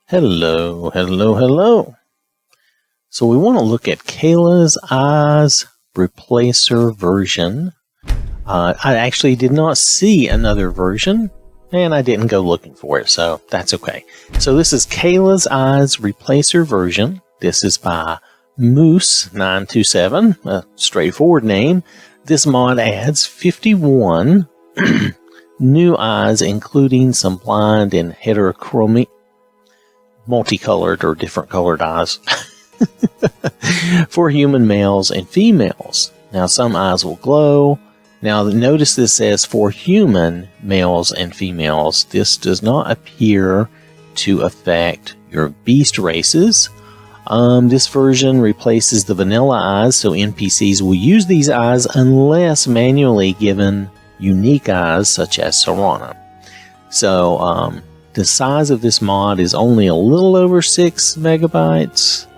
Hello, hello, hello. So we want to look at Kayla's Eyes Replacer version. I actually did not see another version, and I didn't go looking for it, so that's okay. So this is Kayla's Eyes Replacer version. This is by Moose927, a straightforward name. This mod adds 51 new eyes, including some blind and heterochromic, multicolored or different colored eyes for human males and females. Now, some eyes will glow. Now, notice this says for human males and females. This does not appear to affect your beast races. This version replaces the vanilla eyes, so NPCs will use these eyes unless manually given unique eyes, such as Serana. So, the size of this mod is only a little over 6 megabytes.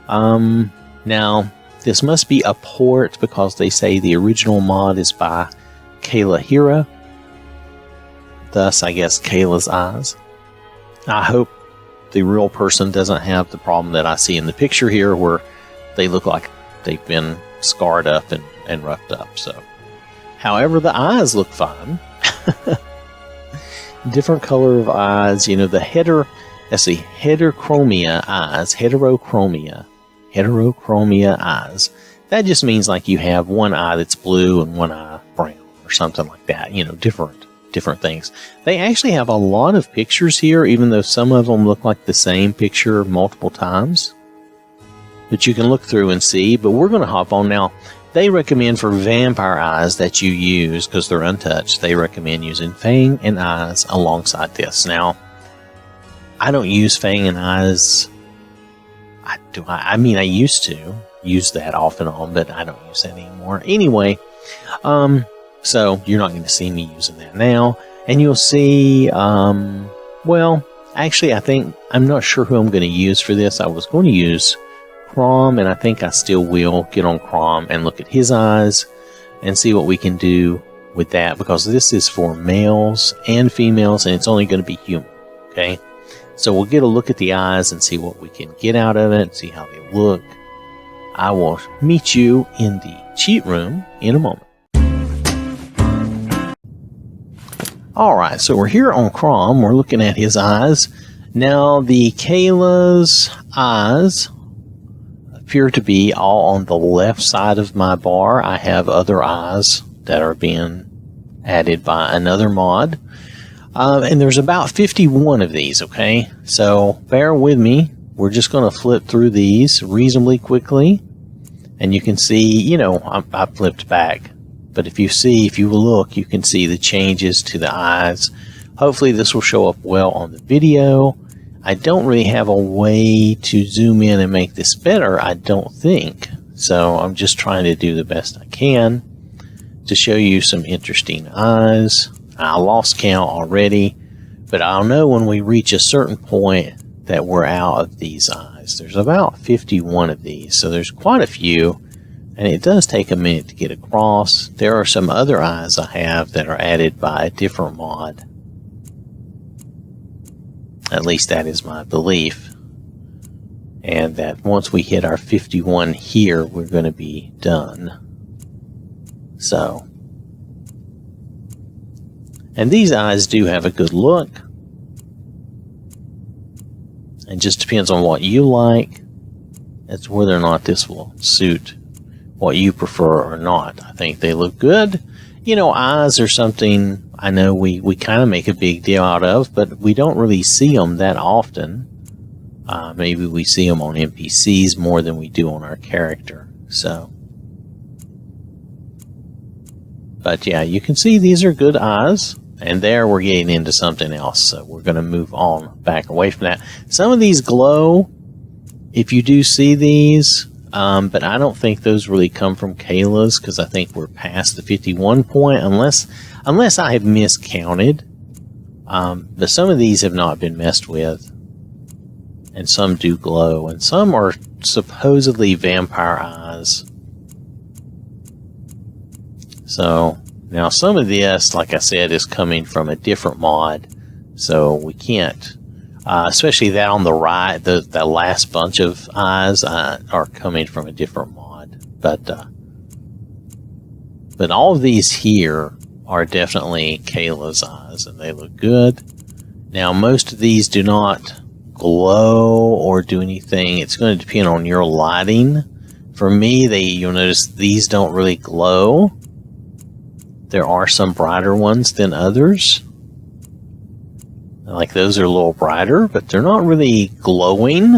Now, this must be a port because they say the original mod is by Kayla Hira. Thus, I guess, Kayla's Eyes. I hope the real person doesn't have the problem that I see in the picture here where they look like they've been scarred up and roughed up. So, however, the eyes look fine. Different color of eyes, you know, the heterochromia eyes. That just means like you have one eye that's blue and one eye brown or something like that, you know, different things. They actually have a lot of pictures here, even though some of them look like the same picture multiple times. But you can look through and see, but we're going to hop on now. They recommend for vampire eyes that you use, because they're untouched, they recommend using Fang and Eyes alongside this. Now, I don't use Fang and Eyes. I mean, I used to use that off and on, but I don't use that anymore. Anyway, so you're not going to see me using that now. And you'll see, well, actually, I'm not sure who I'm going to use for this. I was going to use Crom, and I think I still will get on Crom and look at his eyes and see what we can do with that, because this is for males and females, and it's only going to be human. Okay, so we'll get a look at the eyes and see what we can get out of it, see how they look. I will meet you in the cheat room in a moment. Alright, so we're here on Crom. We're looking at his eyes. Now, the Kayla's eyes appear to be all on the left side of my bar. I have other eyes that are being added by another mod. And there's about 51 of these, okay? So bear with me. We're just going to flip through these reasonably quickly. And you can see, you know, I flipped back. But if you look, you can see the changes to the eyes. Hopefully this will show up well on the video. I don't really have a way to zoom in and make this better, I don't think. So I'm just trying to do the best I can to show you some interesting eyes. I lost count already, but I'll know when we reach a certain point that we're out of these eyes. There's about 51 of these, so there's quite a few, and it does take a minute to get across. There are some other eyes I have that are added by a different mod. At least that is my belief. And that once we hit our 51 here, we're going to be done. So. And these eyes do have a good look. It just depends on what you like. It's whether or not this will suit what you prefer or not. I think they look good. You know, eyes are something I know we kind of make a big deal out of, but we don't really see them that often. Maybe we see them on NPCs more than we do on our character. So, but yeah, you can see these are good eyes. And there we're getting into something else. So we're going to move on back away from that. Some of these glow if you do see these. But I don't think those really come from Kayla's, because I think we're past the 51 point, unless I have miscounted. But some of these have not been messed with, and some do glow, and some are supposedly vampire eyes. So now some of this, like I said, is coming from a different mod So we can't, especially that on the right, the last bunch of eyes are coming from a different mod. But all of these here are definitely Kayla's eyes, and they look good. Now, most of these do not glow or do anything. It's going to depend on your lighting. For me, you'll notice these don't really glow. There are some brighter ones than others. Like those are a little brighter, but they're not really glowing.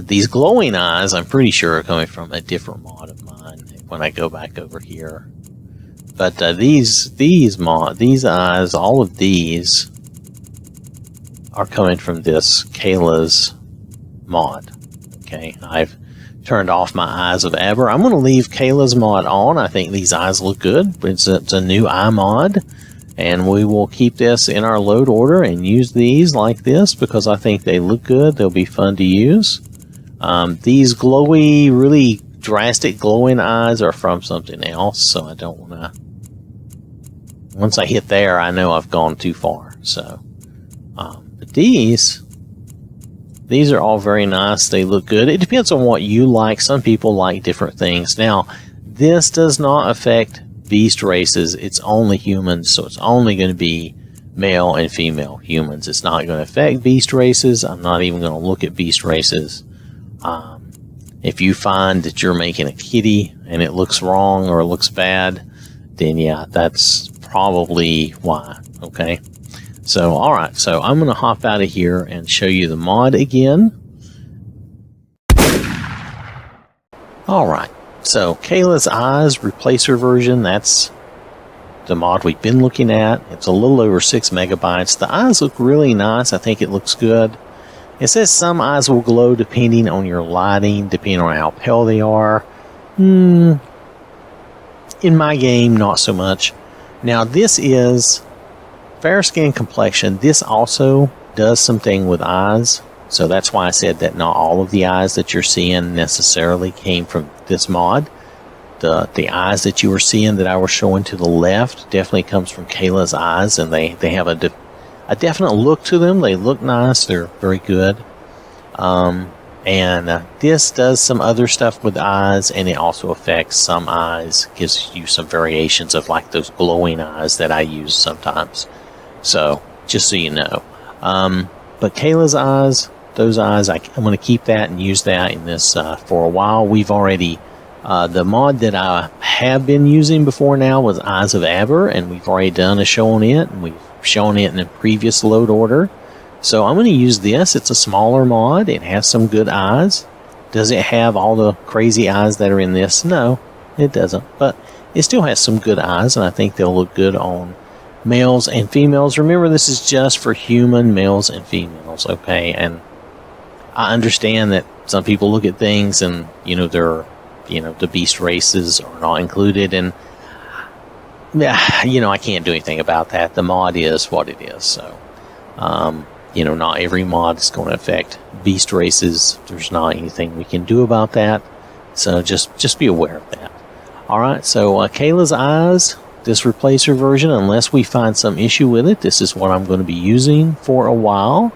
These glowing eyes, I'm pretty sure, are coming from a different mod of mine when I go back over here. But these eyes, all of these are coming from this Kayla's mod. Okay, I've turned off my Eyes of Aber. I'm going to leave Kayla's mod on. I think these eyes look good. It's a new eye mod, and we will keep this in our load order and use these like this because I think they look good. They'll be fun to use. These glowy, really drastic glowing eyes are from something else, so I don't want to. Once I hit there, I know I've gone too far. So, but these are all very nice. They look good. It depends on what you like. Some people like different things. Now, this does not affect beast races. It's only humans, so it's only going to be male and female humans. It's not going to affect beast races. I'm not even going to look at beast races. If you find that you're making a kitty and it looks wrong or it looks bad, then yeah, that's probably why. Okay. So, all right. So I'm going to hop out of here and show you the mod again. All right. So Kayla's Eyes Replacer version, that's the mod we've been looking at. It's a little over 6 megabytes. The eyes look really nice. I think it looks good. It says some eyes will glow depending on your lighting, depending on how pale they are. In my game, not so much. Now, this is fair skin complexion. This also does something with eyes. So that's why I said that not all of the eyes that you're seeing necessarily came from this mod. The eyes that you were seeing that I was showing to the left definitely comes from Kayla's Eyes, and they have a definite look to them. They look nice. They're very good. This does some other stuff with eyes, and it also affects some eyes. Gives you some variations of like those glowing eyes that I use sometimes. So, just so you know. But Kayla's Eyes, those eyes, I'm going to keep that and use that in this for a while. We've already, the mod that I have been using before now was Eyes of Aber, and we've already done a show on it, and we've shown it in a previous load order. So I'm going to use this. It's a smaller mod. It has some good eyes. Does it have all the crazy eyes that are in this? No, it doesn't. But it still has some good eyes, and I think they'll look good on males and females. Remember, this is just for human males and females, okay? And I understand that some people look at things and, the beast races are not included, and I can't do anything about that. The mod is what it is. So, not every mod is going to affect beast races. There's not anything we can do about that. So just be aware of that. All right. So Kayla's Eyes, this replacer version, unless we find some issue with it, this is what I'm going to be using for a while.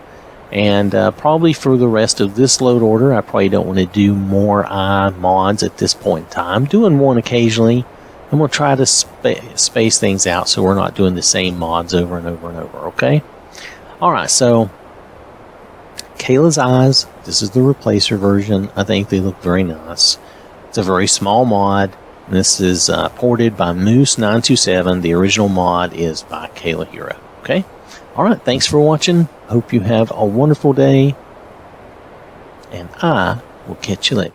And probably for the rest of this load order, I probably don't want to do more eye mods at this point in time. Doing one occasionally. And we'll try to space things out so we're not doing the same mods over and over and over, okay? Alright, so Kayla's Eyes, this is the replacer version. I think they look very nice. It's a very small mod. This is ported by Moose927. The original mod is by Kayla Hero, okay? Alright, thanks for watching. Hope you have a wonderful day. And I will catch you later.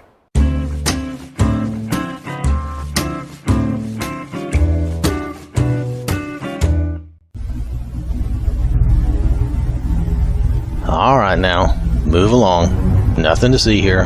All right, now, move along. Nothing to see here.